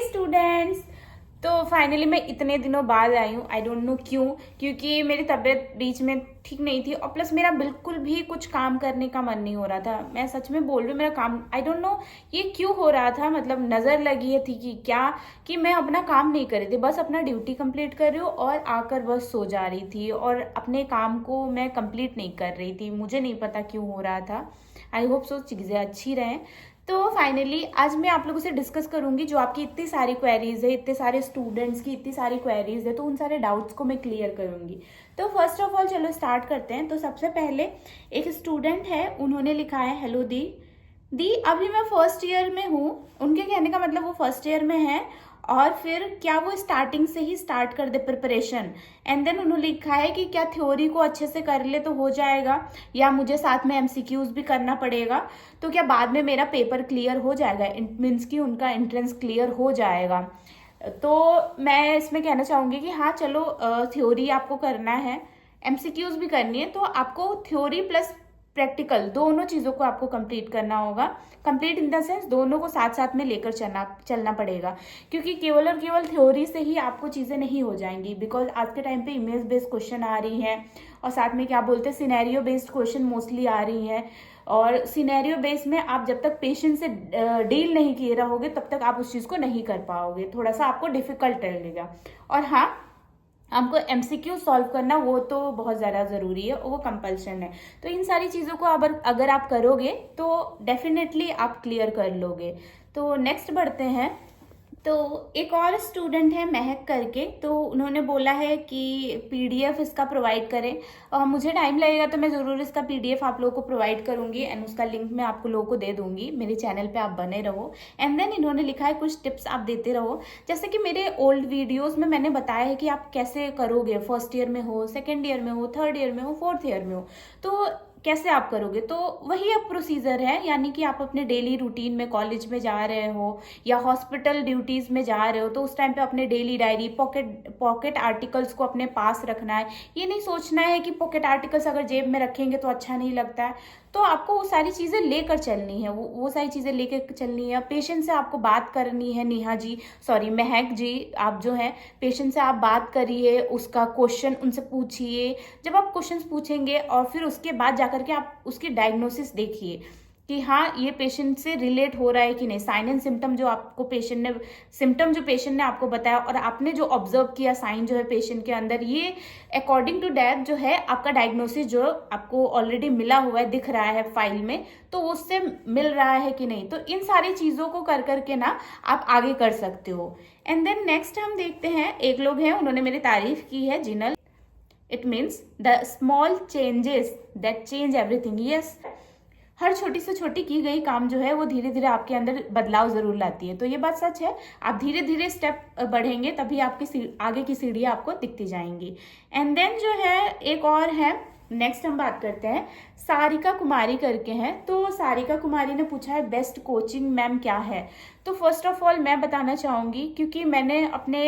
Students. तो finally मैं इतने दिनों बाद आई हूँ। आई डोंट नो क्यों, क्योंकि मेरी तबीयत बीच में ठीक नहीं थी और प्लस मेरा बिल्कुल भी कुछ काम करने का मन नहीं हो रहा था। मैं सच में बोल रही हूँ, मेरा काम आई डोंट नो ये क्यों हो रहा था। मतलब नज़र लगी है थी कि क्या, कि मैं अपना काम नहीं कर रही थी, बस अपना ड्यूटी कंप्लीट कर रही हूँ और आकर बस सो जा रही थी और अपने काम को मैं कंप्लीट नहीं कर रही थी। मुझे नहीं पता क्यों हो रहा था। आई होप सो चीज़ें अच्छी रहें। तो फाइनली आज मैं आप लोगों से डिस्कस करूंगी जो आपकी इतनी सारी क्वेरीज है, इतने सारे स्टूडेंट्स की इतनी सारी क्वेरीज है, तो उन सारे डाउट्स को मैं क्लियर करूंगी। तो फर्स्ट ऑफ ऑल चलो स्टार्ट करते हैं। तो सबसे पहले एक स्टूडेंट है, उन्होंने लिखा है हेलो दी। दी अभी मैं फर्स्ट ईयर में हूँ। उनके कहने का मतलब वो फर्स्ट ईयर में है और फिर क्या वो स्टार्टिंग से ही स्टार्ट कर दे प्रिपरेशन। एंड देन उन्होंने लिखा है कि क्या थ्योरी को अच्छे से कर ले तो हो जाएगा या मुझे साथ में एमसीक्यूज भी करना पड़ेगा, तो क्या बाद में मेरा पेपर क्लियर हो जाएगा, मीन्स कि उनका एंट्रेंस क्लियर हो जाएगा। तो मैं इसमें कहना चाहूँगी कि हाँ चलो, थ्योरी आपको करना है, एमसीक्यूज भी करनी है, तो आपको थ्योरी प्लस प्रैक्टिकल दोनों चीज़ों को आपको कंप्लीट करना होगा। कंप्लीट इन द सेंस दोनों को साथ साथ में लेकर चलना पड़ेगा, क्योंकि केवल और केवल थ्योरी से ही आपको चीज़ें नहीं हो जाएंगी। बिकॉज आज के टाइम पे इमेज बेस्ड क्वेश्चन आ रही हैं और साथ में क्या बोलते हैं सिनेरियो बेस्ड क्वेश्चन मोस्टली आ रही हैं। और सिनेरियो बेस में आप जब तक पेशेंस से डील नहीं किए रहोगे तब तक आप उस चीज़ को नहीं कर पाओगे, थोड़ा सा आपको डिफिकल्ट लगेगा। और हाँ, आपको एमसीक्यू सॉल्व करना वो तो बहुत ज़्यादा ज़रूरी है, वो कंपल्शन है। तो इन सारी चीज़ों को अगर आप करोगे तो डेफिनेटली आप क्लियर कर लोगे। तो नेक्स्ट बढ़ते हैं। तो एक और स्टूडेंट है महक करके, तो उन्होंने बोला है कि पीडीएफ इसका प्रोवाइड करें। और मुझे टाइम लगेगा तो मैं ज़रूर इसका पीडीएफ आप लोगों को प्रोवाइड करूंगी एंड उसका लिंक मैं आपको लोगों को दे दूंगी। मेरे चैनल पे आप बने रहो। एंड देन इन्होंने लिखा है कुछ टिप्स आप देते रहो, जैसे कि मेरे ओल्ड वीडियोज़ में मैंने बताया है कि आप कैसे करोगे, फर्स्ट ईयर में हो, सेकेंड ईयर में हो, थर्ड ईयर में हो, फोर्थ ईयर में हो, तो कैसे आप करोगे। तो वही अब प्रोसीजर है, यानी कि आप अपने डेली रूटीन में कॉलेज में जा रहे हो या हॉस्पिटल ड्यूटीज में जा रहे हो तो उस टाइम पे अपने डेली डायरी, पॉकेट आर्टिकल्स को अपने पास रखना है। ये नहीं सोचना है कि पॉकेट आर्टिकल्स अगर जेब में रखेंगे तो अच्छा नहीं लगता है। तो आपको वो सारी चीज़ें लेकर चलनी है, वो सारी चीज़ें लेकर चलनी है। पेशेंट से आपको बात करनी है, नेहा जी, सॉरी महक जी, आप जो है पेशेंट से आप बात करिए, उसका क्वेश्चन उनसे पूछिए। जब आप क्वेश्चंस पूछेंगे और फिर उसके बाद जाकर के आप उसकी डायग्नोसिस देखिए कि हाँ ये पेशेंट से रिलेट हो रहा है कि नहीं। साइन एंड सिम्टम जो आपको सिम्टम जो पेशेंट ने आपको बताया और आपने जो ऑब्जर्व किया साइन जो है पेशेंट के अंदर, ये अकॉर्डिंग टू दैट जो है आपका डायग्नोसिस जो आपको ऑलरेडी मिला हुआ है, दिख रहा है फाइल में, तो उससे मिल रहा है कि नहीं। तो इन सारी चीज़ों को कर करके ना आप आगे कर सकते हो। एंड देन नेक्स्ट हम देखते हैं, एक लोग हैं उन्होंने मेरी तारीफ की है, जिनल। It means the small changes that change everything. Yes, हर छोटी से छोटी की गई काम जो है वो धीरे धीरे आपके अंदर बदलाव जरूर लाती है। तो ये बात सच है, आप धीरे धीरे स्टेप बढ़ेंगे तभी आपकी आगे की सीढ़ियाँ आपको दिखती जाएंगी। एंड देन जो है एक और है, नेक्स्ट हम बात करते हैं, सारिका कुमारी करके हैं। तो सारिका कुमारी ने पूछा है बेस्ट कोचिंग मैम क्या है। तो फर्स्ट ऑफ ऑल मैं बताना चाहूँगी, क्योंकि मैंने अपने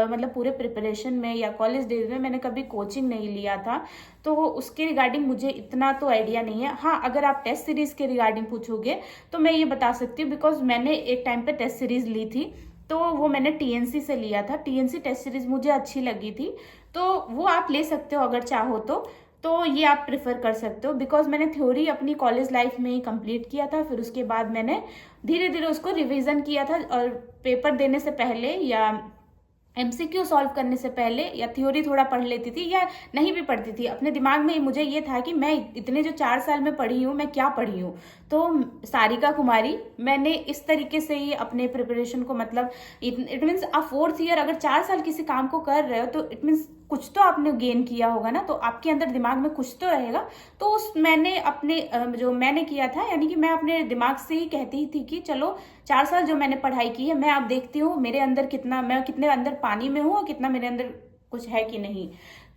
मतलब पूरे प्रिपरेशन में या कॉलेज डेज में मैंने कभी कोचिंग नहीं लिया था, तो उसके रिगार्डिंग मुझे इतना तो आइडिया नहीं है। हाँ, अगर आप टेस्ट सीरीज़ के रिगार्डिंग पूछोगे तो मैं ये बता सकती हूँ, बिकॉज मैंने एक टाइम पे टेस्ट सीरीज़ ली थी, तो वो मैंने टीएनसी से लिया था। टीएनसी टेस्ट सीरीज़ मुझे अच्छी लगी थी, तो वो आप ले सकते हो अगर चाहो तो ये आप प्रिफर कर सकते हो। बिकॉज मैंने थ्योरी अपनी कॉलेज लाइफ में ही कंप्लीट किया था, फिर उसके बाद मैंने धीरे धीरे उसको रिवीजन किया था और पेपर देने से पहले या एमसीक्यू सॉल्व करने से पहले या थ्योरी थोड़ा पढ़ लेती थी या नहीं भी पढ़ती थी। अपने दिमाग में मुझे ये था कि मैं इतने जो 4 साल में पढ़ी हूँ मैं क्या पढ़ी हूँ। तो सारिका कुमारी, मैंने इस तरीके से ही अपने प्रिपरेशन को, मतलब इट मीन्स आप फोर्थ ईयर अगर 4 साल किसी काम को कर रहे हो तो इट मीन्स कुछ तो आपने गेन किया होगा ना, तो आपके अंदर दिमाग में कुछ तो रहेगा। तो उस मैंने अपने जो मैंने किया था, यानी कि मैं अपने दिमाग से ही कहती थी कि चलो 4 साल जो मैंने पढ़ाई की है, मैं अब देखती हूँ मेरे अंदर कितना, मैं कितने अंदर पानी में हूँ और कितना मेरे अंदर कुछ है कि नहीं।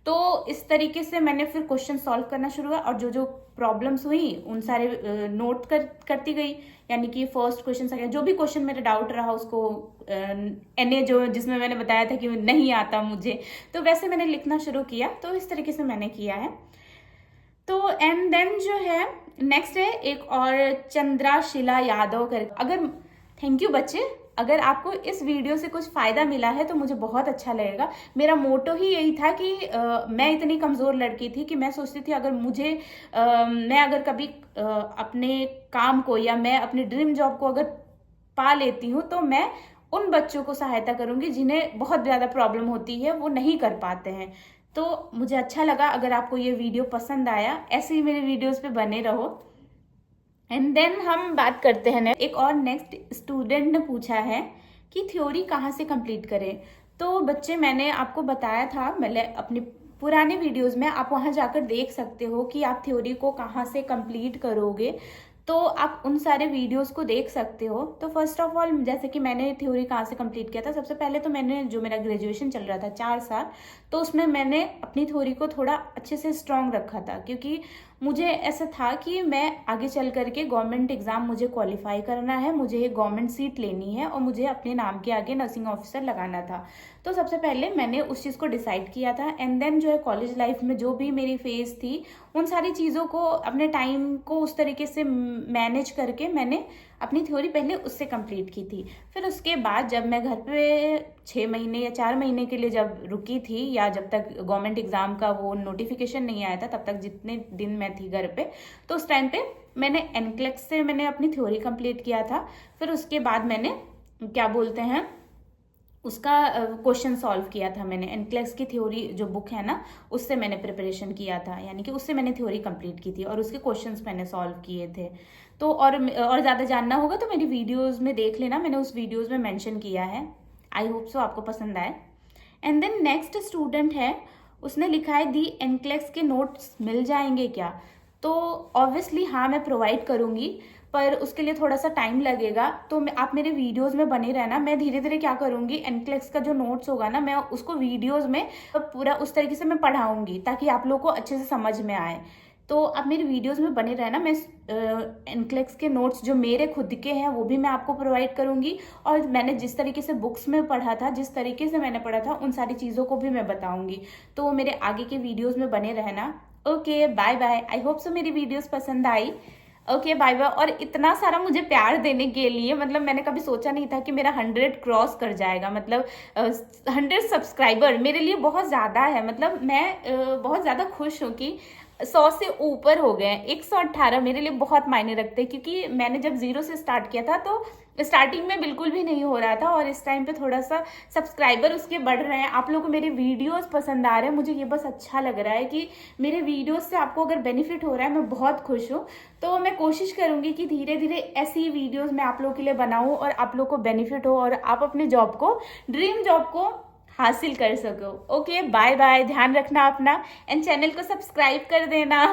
तो इस तरीके से मैंने फिर क्वेश्चन सॉल्व करना शुरू किया और जो जो प्रॉब्लम्स हुई उन सारे नोट करती गई। यानी कि फर्स्ट क्वेश्चन सेकंड जो भी क्वेश्चन मेरा डाउट रहा उसको एनए जो जिसमें मैंने बताया था कि नहीं आता मुझे, तो वैसे मैंने लिखना शुरू किया। तो इस तरीके से मैंने किया है। तो एंड देन जो है नेक्स्ट है एक और चंद्रा शिला यादव कर, अगर थैंक यू बच्चे, अगर आपको इस वीडियो से कुछ फ़ायदा मिला है तो मुझे बहुत अच्छा लगेगा। मेरा मोटो ही यही था कि मैं इतनी कमज़ोर लड़की थी कि मैं सोचती थी अगर मैं अगर कभी अपने काम को या मैं अपनी ड्रीम जॉब को अगर पा लेती हूँ तो मैं उन बच्चों को सहायता करूँगी जिन्हें बहुत ज़्यादा प्रॉब्लम होती है, वो नहीं कर पाते हैं। तो मुझे अच्छा लगा। अगर आपको ये वीडियो पसंद आया, ऐसे ही मेरे वीडियोज़ पे बने रहो। एंड देन हम बात करते हैं एक और नेक्स्ट स्टूडेंट ने पूछा है कि थ्योरी कहाँ से कंप्लीट करें। तो बच्चे, मैंने आपको बताया था मतलब अपने पुराने वीडियोस में, आप वहाँ जाकर देख सकते हो कि आप थ्योरी को कहाँ से कंप्लीट करोगे। तो आप उन सारे वीडियोस को देख सकते हो। तो फर्स्ट ऑफ ऑल, जैसे कि मैंने थ्योरी कहाँ से कंप्लीट किया था, सबसे पहले तो मैंने जो मेरा ग्रेजुएशन चल रहा था 4 साल, तो उसमें मैंने अपनी थ्योरी को थोड़ा अच्छे से स्ट्रॉन्ग रखा था, क्योंकि मुझे ऐसा था कि मैं आगे चल करके गवर्नमेंट एग्जाम मुझे क्वालिफाई करना है, मुझे एक गवर्नमेंट सीट लेनी है और मुझे अपने नाम के आगे नर्सिंग ऑफिसर लगाना था। तो सबसे पहले मैंने उस चीज़ को डिसाइड किया था। एंड देन जो है कॉलेज लाइफ में जो भी मेरी फेज थी, उन सारी चीज़ों को, अपने टाइम को उस तरीके से मैनेज करके मैंने अपनी थ्योरी पहले उससे कंप्लीट की थी। फिर उसके बाद जब मैं घर पे 6 महीने या 4 महीने के लिए जब रुकी थी, या जब तक गवर्नमेंट एग्जाम का वो नोटिफिकेशन नहीं आया था, तब तक जितने दिन मैं थी घर पे, तो उस टाइम पे मैंने एनक्लेक्स से मैंने अपनी थ्योरी कंप्लीट किया था। फिर उसके बाद मैंने क्या बोलते हैं उसका क्वेश्चन सॉल्व किया था। मैंने एनक्लेक्स की थ्योरी जो बुक है ना, उससे मैंने प्रिपरेशन किया था, यानी कि उससे मैंने थ्योरी कंप्लीट की थी और उसके क्वेश्चंस मैंने सॉल्व किए थे। तो और ज़्यादा जानना होगा तो मेरी वीडियोस में देख लेना, मैंने उस वीडियोस में मेंशन किया है। आई होप सो आपको पसंद आए। एंड देन नेक्स्ट स्टूडेंट है, उसने लिखा है दी एनक्लेक्स के नोट्स मिल जाएंगे क्या। तो ऑब्वियसली हाँ, मैं प्रोवाइड करूँगी, पर उसके लिए थोड़ा सा टाइम लगेगा। तो आप मेरे वीडियोस में बने रहना। मैं धीरे धीरे क्या करूँगी, एनक्लेक्स का जो नोट्स होगा ना, मैं उसको वीडियोस में पूरा उस तरीके से मैं पढ़ाऊँगी ताकि आप लोग को अच्छे से समझ में आए। तो आप मेरी वीडियोस में बने रहना। मैं एनक्लेक्स के नोट्स जो मेरे खुद के हैं वो भी मैं आपको प्रोवाइड करूँगी, और मैंने जिस तरीके से बुक्स में पढ़ा था, जिस तरीके से मैंने पढ़ा था, उन सारी चीज़ों को भी मैं बताऊँगी। तो मेरे आगे के वीडियोज़ में बने रहना। Okay, bye bye. I hope so मेरी वीडियोज़ पसंद आई। Okay, bye bye. और इतना सारा मुझे प्यार देने के लिए, मतलब मैंने कभी सोचा नहीं था कि मेरा 100 क्रॉस कर जाएगा। मतलब 100 सब्सक्राइबर मेरे लिए बहुत ज़्यादा है। मतलब मैं बहुत ज़्यादा खुश हूँ कि 100 से ऊपर हो गए हैं। 118 मेरे लिए बहुत मायने रखते हैं, क्योंकि मैंने जब 0 से स्टार्ट किया था तो स्टार्टिंग में बिल्कुल भी नहीं हो रहा था, और इस टाइम पे थोड़ा सा सब्सक्राइबर उसके बढ़ रहे हैं। आप लोगों को मेरे वीडियोस पसंद आ रहे हैं, मुझे ये बस अच्छा लग रहा है कि मेरे वीडियोस से आपको अगर बेनिफिट हो रहा है, मैं बहुत खुश हूँ। तो मैं कोशिश करूँगी कि धीरे धीरे ऐसी वीडियोज़ मैं आप लोगों के लिए बनाऊँ और आप लोग को बेनिफिट हो, और आप अपने जॉब को, ड्रीम जॉब को हासिल कर सको। Okay, bye bye. ध्यान रखना अपना, एंड चैनल को सब्सक्राइब कर देना।